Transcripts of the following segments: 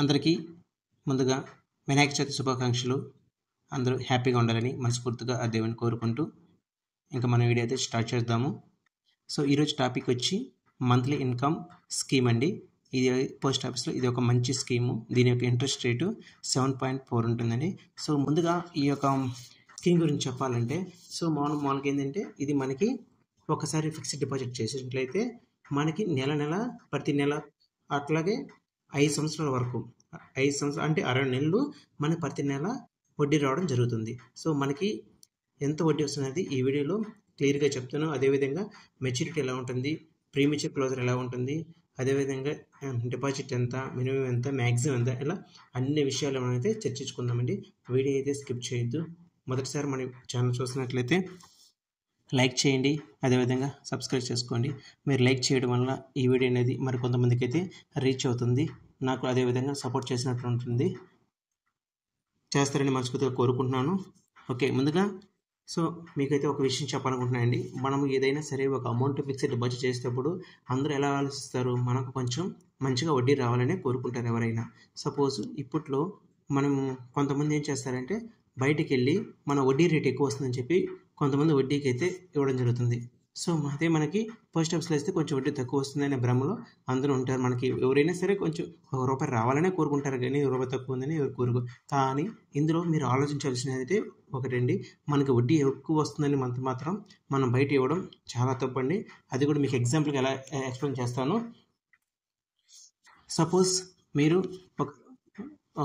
అందరికీ ముందుగా వినాయక చవితి శుభాకాంక్షలు. అందరూ హ్యాపీగా ఉండాలని మనస్ఫూర్తిగా ఆ దేవుని కోరుకుంటూ ఇంకా మన వీడియో అయితే స్టార్ట్ చేద్దాము. సో ఈరోజు టాపిక్ వచ్చి మంత్లీ ఇన్కమ్ స్కీమ్ అండి. ఇది పోస్ట్ ఆఫీస్లో ఇది ఒక మంచి స్కీము. దీని యొక్క ఇంట్రెస్ట్ రేటు 7.4 ఉంటుందండి. సో ముందుగా ఈ యొక్క స్కీమ్ గురించి చెప్పాలంటే మామూలుగా ఏంటంటే ఇది మనకి ఒకసారి ఫిక్స్డ్ డిపాజిట్ చేసినట్లయితే మనకి నెల ప్రతి నెల అట్లాగే 5 సంవత్సరాల వరకు 5 సంవత్సరాలు అంటే 60 నెలలు మనకి ప్రతి నెల వడ్డీ రావడం జరుగుతుంది. సో మనకి ఎంత వడ్డీ వస్తున్నది ఈ వీడియోలో క్లియర్గా చెప్తాను. అదేవిధంగా మెచ్యూరిటీ ఎలా ఉంటుంది, ప్రీమెచ్యూర్ క్లోజర్ ఎలా ఉంటుంది, అదేవిధంగా డిపాజిట్ ఎంత, మినిమం ఎంత, మ్యాక్సిమం ఎంత, ఇలా అన్ని విషయాలు మనమైతే చర్చించుకుందామండి. వీడియో అయితే స్కిప్ చేయొద్దు. మొదటిసారి మన ఛానల్ చూసినట్లయితే లైక్ చేయండి, అదేవిధంగా సబ్స్క్రైబ్ చేసుకోండి. మీరు లైక్ చేయడం వల్ల ఈ వీడియో అనేది మరి కొంతమందికి అయితే రీచ్ అవుతుంది, నాకు అదేవిధంగా సపోర్ట్ చేసినట్లు ఉంటుంది. చేస్తారని మనస్ఫూర్తిగా కోరుకుంటున్నాను. ఓకే, ముందుగా మీకైతే ఒక విషయం చెప్పాలనుకుంటున్నానండి. మనం ఏదైనా సరే ఒక అమౌంట్ ఫిక్స్డ్ డిపాజిట్ చేసేటప్పుడు అందరూ ఎలా ఆలోచిస్తారు, మనకు కొంచెం మంచిగా వడ్డీ రావాలని కోరుకుంటారు ఎవరైనా. సపోజ్ ఇప్పట్లో మనం కొంతమంది ఏం చేస్తారంటే బయటికి వెళ్ళి మన వడ్డీ రేట్ ఎక్కువ వస్తుందని చెప్పి కొంతమంది వడ్డీకి అయితే ఇవ్వడం జరుగుతుంది. సో అదే మనకి పోస్ట్ ఆఫీస్లో వేస్తే కొంచెం వడ్డీ తక్కువ వస్తుందనే భ్రమలో అందరూ ఉంటారు. మనకి ఎవరైనా సరే కొంచెం ₹1 రావాలనే కోరుకుంటారు, కానీ ₹1 తక్కువ ఉందని ఎవరు కోరుకోరు. కానీ ఇందులో మీరు ఆలోచించాల్సినది అయితే ఒకటండి, మనకి వడ్డీ ఎక్కువ వస్తుందని మాత్రం మనం బయట ఇవ్వడం చాలా తప్పండి. అది కూడా మీకు ఎగ్జాంపుల్గా ఎలా ఎక్స్ప్లెయిన్ చేస్తాను. సపోజ్ మీరు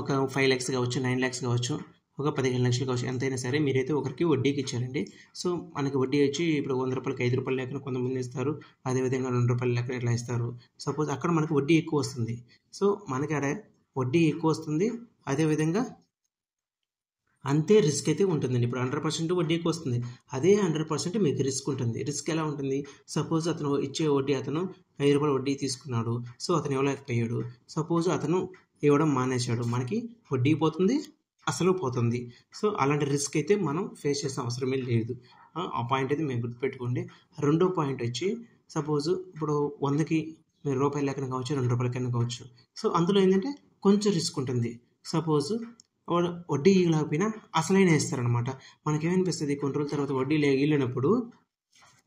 ఒక 5 lakhs కావచ్చు, 9 lakhs కావచ్చు, ఒక 15 లక్షలు కావచ్చు, ఎంతైనా సరే మీరైతే ఒకరికి వడ్డీకి ఇచ్చారండి. సో మనకి వడ్డీ వచ్చి ఇప్పుడు ₹100కి ₹5 లెక్కన కొంతమంది ఇస్తారు, అదేవిధంగా ₹2 లెక్కన ఇట్లా ఇస్తారు. సపోజ్ అక్కడ మనకు వడ్డీ ఎక్కువ వస్తుంది. సో మనకి అక్కడ వడ్డీ ఎక్కువ వస్తుంది, అదేవిధంగా అంతే రిస్క్ అయితే ఉంటుందండి. ఇప్పుడు 100% వడ్డీ ఎక్కువ వస్తుంది, అదే 100% మీకు రిస్క్ ఉంటుంది. రిస్క్ ఎలా ఉంటుంది, సపోజ్ అతను ఇచ్చే వడ్డీ అతను ₹5 వడ్డీ తీసుకున్నాడు, సో అతను ఇవ్వలేకపోయాడు. సపోజ్ అతను ఇవ్వడం మానేశాడు, మనకి వడ్డీ పోతుంది, అసలు పోతుంది. సో అలాంటి రిస్క్ అయితే మనం ఫేస్ చేసిన అవసరమే లేదు. ఆ పాయింట్ అయితే మేము గుర్తుపెట్టుకోండి. రెండో పాయింట్ వచ్చి సపోజ్ ఇప్పుడు 100కి మీరు ₹1 లెక్కన కావచ్చు, ₹2 లెక్కన కావచ్చు. సో అందులో ఏంటంటే కొంచెం రిస్క్ ఉంటుంది. సపోజ్ వడ్డీ ఇవ్వలేకపోయినా అసలైన వేస్తారనమాట. మనకేమనిపిస్తుంది, కొన్ని రోజుల తర్వాత వడ్డీ ఇవ్వలేనప్పుడు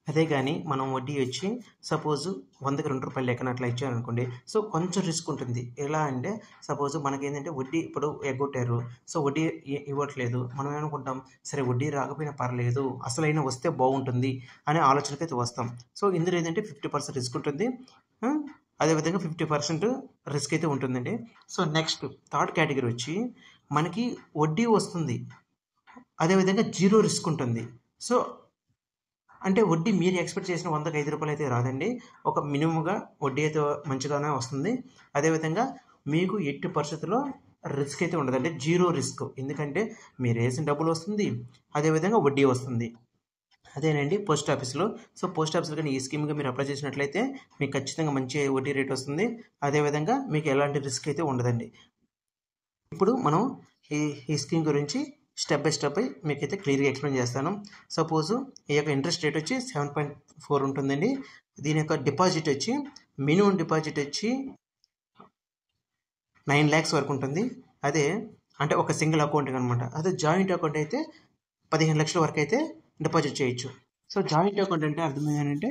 అదే కానీ మనం వడ్డీ వచ్చి సపోజ్ 100కి ₹2 లెక్కన అట్లా ఇచ్చారనుకోండి. సో కొంచెం రిస్క్ ఉంటుంది. ఎలా అంటే సపోజ్ మనకేంటంటే వడ్డీ ఇప్పుడు ఎగ్గొట్టారు, సో వడ్డీ ఇవ్వట్లేదు. మనం ఏమనుకుంటాం, సరే వడ్డీ రాకపోయినా పర్లేదు, అసలైనా వస్తే బాగుంటుంది అనే ఆలోచనకి అయితే వస్తాం. సో ఇందులో ఏంటంటే 50% రిస్క్ ఉంటుంది, అదేవిధంగా 50% రిస్క్ అయితే ఉంటుందండి. సో నెక్స్ట్ థర్డ్ కేటగిరీ వచ్చి మనకి వడ్డీ వస్తుంది, అదేవిధంగా జీరో రిస్క్ ఉంటుంది. సో అంటే వడ్డీ మీరు ఎక్స్పెక్ట్ చేసిన 100కి ₹5 అయితే రాదండి. ఒక మినిమంగా వడ్డీ అయితే మంచిగానే వస్తుంది. అదేవిధంగా మీకు ఎట్టి పరిస్థితుల్లో రిస్క్ అయితే ఉండదండి, జీరో రిస్క్. ఎందుకంటే మీరు వేసిన డబ్బులు వస్తుంది, అదేవిధంగా వడ్డీ వస్తుంది. అదేనండి పోస్ట్ ఆఫీస్లో. సో పోస్ట్ ఆఫీస్లో కానీ ఈ స్కీమ్గా మీరు అప్లై చేసినట్లయితే మీకు ఖచ్చితంగా మంచి వడ్డీ రేట్ వస్తుంది, అదేవిధంగా మీకు ఎలాంటి రిస్క్ అయితే ఉండదండి. ఇప్పుడు మనం ఈ స్కీమ్ గురించి స్టెప్ బై స్టెప్ మీకైతే క్లియర్గా ఎక్స్ప్లెయిన్ చేస్తాను. సపోజ్ ఈ యొక్క ఇంట్రెస్ట్ రేట్ వచ్చి 7.4 ఉంటుందండి. దీని యొక్క డిపాజిట్ వచ్చి మినిమం డిపాజిట్ వచ్చి 9 lakhs వరకు ఉంటుంది. అదే అంటే ఒక సింగిల్ అకౌంట్ అనమాట. అదే జాయింట్ అకౌంట్ అయితే 15 లక్షల వరకు అయితే డిపాజిట్ చేయొచ్చు. సో జాయింట్ అకౌంట్ అంటే అర్థం ఏంటంటే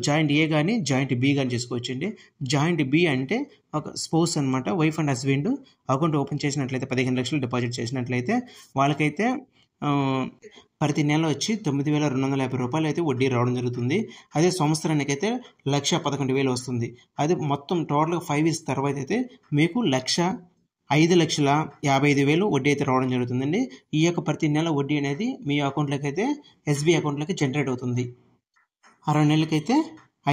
జాయింట్ ఏ కానీ జాయింట్ బి కానీ చేసుకోవచ్చండి. జాయింట్ బి అంటే ఒక స్పౌస్ అనమాట, wife and husband account open చేసినట్లయితే 15 లక్షలు డిపాజిట్ చేసినట్లయితే వాళ్ళకైతే ప్రతి నెల వచ్చి ₹9,250 అయితే వడ్డీ రావడం జరుగుతుంది. అదే సంవత్సరానికి అయితే 1,11,000 వస్తుంది. అది మొత్తం టోటల్గా 5 years తర్వాత అయితే మీకు 5,55,000 వడ్డీ అయితే రావడం జరుగుతుందండి. ఈ యొక్క ప్రతి నెల వడ్డీ అనేది మీ అకౌంట్లోకి అయితే ఎస్బీఐ అకౌంట్లోకి జనరేట్ అవుతుంది. 60 నెలలకైతే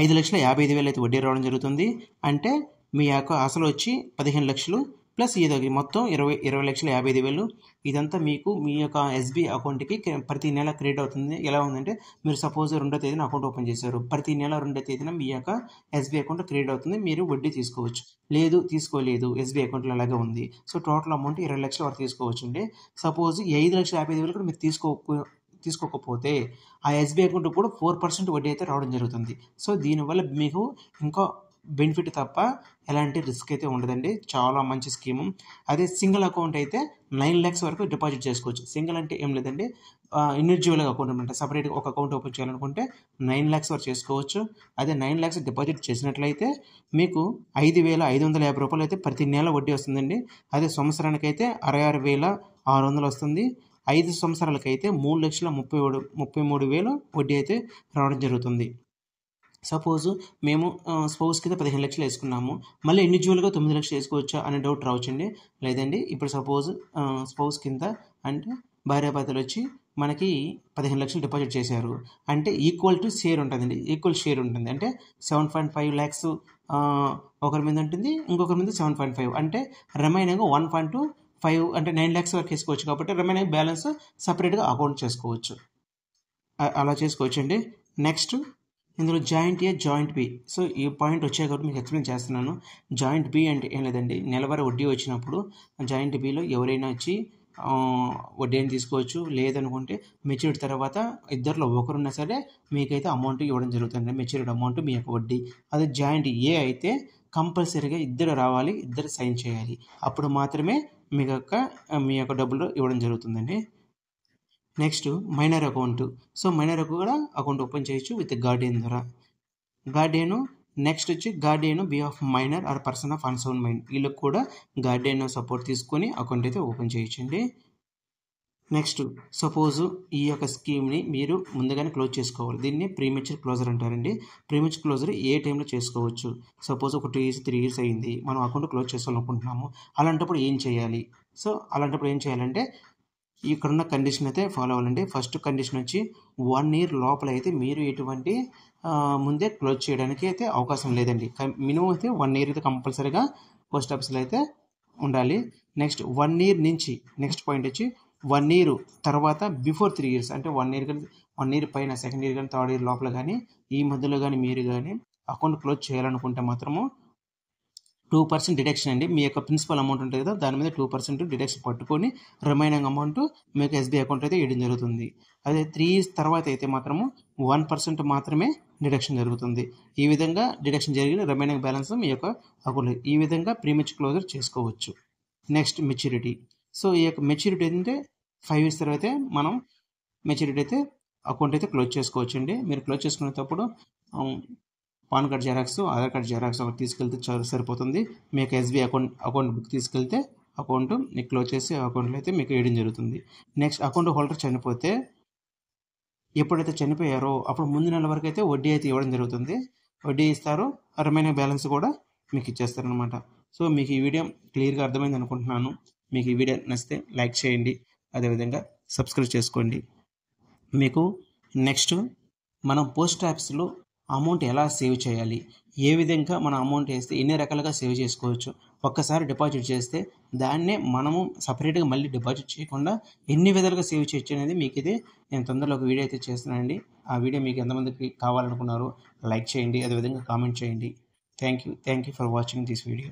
5,55,000 అయితే వడ్డీ రావడం జరుగుతుంది. అంటే మీ యొక్క అసలు వచ్చి 15 లక్షలు ప్లస్ ఇది మొత్తం 20,55,000. ఇదంతా మీకు మీ యొక్క ఎస్బీఐ అకౌంట్కి ప్రతి నెల క్రెడిట్ అవుతుంది. ఎలా ఉందంటే మీరు సపోజ్ 2వ తేదీన అకౌంట్ ఓపెన్ చేశారు, ప్రతి నెల 2వ తేదీన మీ యొక్క ఎస్బీఐ అకౌంట్ క్రెడిట్ అవుతుంది. మీరు వడ్డీ తీసుకోవచ్చు, లేదు తీసుకోలేదు ఎస్బీఐ అకౌంట్లో అలాగే ఉంది. సో టోటల్ అమౌంట్ 20 లక్షల వరకు తీసుకోవచ్చు అండి. సపోజ్ 5,55,000 కూడా మీరు తీసుకోకపోతే ఆ ఎస్బీఐ అకౌంట్ కూడా 4% వడ్డీ అయితే రావడం జరుగుతుంది. సో దీనివల్ల మీకు ఇంకా బెనిఫిట్ తప్ప ఎలాంటి రిస్క్ అయితే ఉండదండి. చాలా మంచి స్కీము. అదే సింగిల్ అకౌంట్ అయితే 9 లాక్స్ వరకు డిపాజిట్ చేసుకోవచ్చు. సింగిల్ అంటే ఏం లేదండి, ఇండివిడ్యువల్‌గా అకౌంట్ అనమాట. సెపరేట్‌గా ఒక అకౌంట్ ఓపెన్ చేయాలనుకుంటే 9 లాక్స్ వరకు చేసుకోవచ్చు. అదే 9 లాక్స్ డిపాజిట్ చేసినట్లయితే మీకు రూ. 5,550 అయితే ప్రతి నెల వడ్డీ వస్తుందండి. అదే సంవత్సరానికైతే 66,600 వస్తుంది. 5 సంవత్సరాలకైతే 3,33,000 వడ్డీ అయితే రావడం జరుగుతుంది. సపోజు మేము స్పౌస్ కింద 15 లక్షలు వేసుకున్నాము. మళ్ళీ ఇండివిడ్యువల్‌గా 9 లక్షలు వేసుకోవచ్చా అనే డౌట్ రావచ్చండి. లేదండి, ఇప్పుడు సపోజ్ స్పౌస్ కింద అంటే భార్యాభర్తలు వచ్చి మనకి 15 లక్షలు డిపాజిట్ చేశారు. అంటే ఈక్వల్ టు షేర్ ఉంటుందండి. ఈక్వల్ షేర్ ఉంటుంది. అంటే 7.5 లాక్స్ ఒకరి మీద ఉంటుంది. ఇంకొకరి మీద 7.5 అంటే రిమైనింగ్ 1.25 అంటే 9 లాక్స్ వరకు వేసుకోవచ్చు. కాబట్టి రిమైనింగ్ బ్యాలెన్స్ సెపరేట్‌గా అకౌంట్ చేసుకోవచ్చు. అలా చేసుకోవచ్చండి. నెక్స్ట్ ఇందులో joint A, joint B. So ఈ పాయింట్ వచ్చాయి కాబట్టి మీకు ఎక్స్ప్లెయిన్ చేస్తున్నాను. జాయింట్ బి అంటే ఏం లేదండి, నెలవారీ వడ్డీ వచ్చినప్పుడు జాయింట్ బిలో ఎవరైనా వచ్చి వడ్డీని తీసుకోవచ్చు. లేదనుకుంటే మెచ్యూరిటీ తర్వాత ఇద్దరిలో ఒకరున్నా సరే మీకైతే అమౌంట్ ఇవ్వడం జరుగుతుంది. మెచ్యూరిటీ అమౌంట్ మీ యొక్క వడ్డీ. అదే జాయింట్ ఏ అయితే కంపల్సరీగా ఇద్దరు రావాలి, ఇద్దరు సైన్ చేయాలి. అప్పుడు మాత్రమే మీ యొక్క డబ్బులు ఇవ్వడం జరుగుతుందండి. Next minor account. So minor కూడా అకౌంట్ ఓపెన్ చేయొచ్చు విత్ గార్డియన్ ద్వారా. గార్డియన్ నెక్స్ట్ వచ్చి guardian be of minor or person of unsound mind. వీళ్ళకి కూడా గార్డియన్ సపోర్ట్ తీసుకొని అకౌంట్ అయితే ఓపెన్ చేయొచ్చండి. నెక్స్ట్ సపోజు ఈ యొక్క స్కీమ్ని మీరు ముందుగానే క్లోజ్ చేసుకోవాలి. దీన్ని ప్రీమెచ్యూర్ క్లోజర్ అంటారండి. ప్రీమెచ్యూర్ క్లోజర్ ఏ టైంలో చేసుకోవచ్చు. సపోజ్ ఒక 2 ఇయర్స్ 3 ఇయర్స్ అయింది, మనం అకౌంట్ క్లోజ్ చేసుకోవాలనుకుంటున్నాము. అలాంటప్పుడు ఏం చేయాలి? సో అలాంటప్పుడు ఏం చేయాలంటే ఇక్కడున్న కండిషన్ అయితే ఫాలో అవ్వాలండి. ఫస్ట్ కండిషన్ వచ్చి 1 ఇయర్ లోపల అయితే మీరు ఎటువంటి ముందే క్లోజ్ చేయడానికి అయితే అవకాశం లేదండి. మినిమం అయితే 1 ఇయర్ అయితే కంపల్సరీగా పోస్ట్ ఆఫీస్లో అయితే ఉండాలి. నెక్స్ట్ 1 ఇయర్ నుంచి నెక్స్ట్ పాయింట్ వచ్చి 1 ఇయర్ తర్వాత బిఫోర్ 3 ఇయర్స్ అంటే 1 ఇయర్ కానీ 1 ఇయర్ పైన సెకండ్ ఇయర్ కానీ థర్డ్ ఇయర్ లోపల కానీ ఈ మధ్యలో కానీ మీరు కానీ అకౌంట్ క్లోజ్ చేయాలనుకుంటే మాత్రము 2% డిడక్షన్ అండి. మీ యొక్క ప్రిన్సిపల్ అమౌంట్ ఉంటుంది కదా, దాని మీద 2% డిడక్షన్ పట్టుకొని రిమైనింగ్ అమౌంట్ మీకు ఎస్బీఐ అకౌంట్ అయితే వేయడం జరుగుతుంది. అదే 3 ఇయర్స్ తర్వాత అయితే మాత్రము 1% మాత్రమే డిడక్షన్ జరుగుతుంది. ఈ విధంగా డిడక్షన్ జరిగిన రిమైనింగ్ బ్యాలెన్స్ మీ యొక్క అకౌంట్. ఈ విధంగా ప్రీమెచ్యూర్ క్లోజర్ చేసుకోవచ్చు. Next maturity. సో ఈ యొక్క మెచ్యూరిటీ ఏంటంటే 5 ఇయర్స్ తర్వాత మనం మెచ్యూరిటీ అయితే అకౌంట్ అయితే క్లోజ్ చేసుకోవచ్చండి. మీరు క్లోజ్ చేసుకునేటప్పుడు pan card xerox, Aadhaar card xerox ఒకటి తీసుకెళ్తే సరిపోతుంది. మీకు ఎస్బీఐ అకౌంట్ బుక్ తీసుకెళ్తే అకౌంట్ మీకు క్లోజ్ చేసి అకౌంట్లో అయితే మీకు వేయడం జరుగుతుంది. నెక్స్ట్ అకౌంట్ హోల్డర్ చనిపోతే ఎప్పుడైతే చనిపోయారో అప్పుడు ముందు నెల వరకు అయితే వడ్డీ అయితే ఇవ్వడం జరుగుతుంది. వడ్డీ ఇస్తారు, రిమైనింగ్ బ్యాలెన్స్ కూడా మీకు ఇచ్చేస్తారనమాట. సో మీకు ఈ వీడియో క్లియర్గా అర్థమైంది అనుకుంటున్నాను. మీకు ఈ వీడియో నచ్చితే లైక్ చేయండి, అదేవిధంగా సబ్స్క్రైబ్ చేసుకోండి. మీకు నెక్స్ట్ మనం పోస్ట్ ఆఫీస్లో అమౌంట్ ఎలా సేవ్ చేయాలి, ఏ విధంగా మన అమౌంట్ వేస్తే ఎన్ని రకాలుగా సేవ్ చేసుకోవచ్చు, ఒక్కసారి డిపాజిట్ చేస్తే దాన్నే మనము సపరేట్గా మళ్ళీ డిపాజిట్ చేయకుండా ఎన్ని విధాలుగా సేవ్ చేయొచ్చు అనేది మీకు ఇది నేను తొందరలో ఒక వీడియో అయితే చేస్తున్నానండి. ఆ వీడియో మీకు ఎంతమందికి కావాలనుకున్నారో లైక్ చేయండి, అదేవిధంగా కామెంట్ చేయండి. Thank you for watching this video.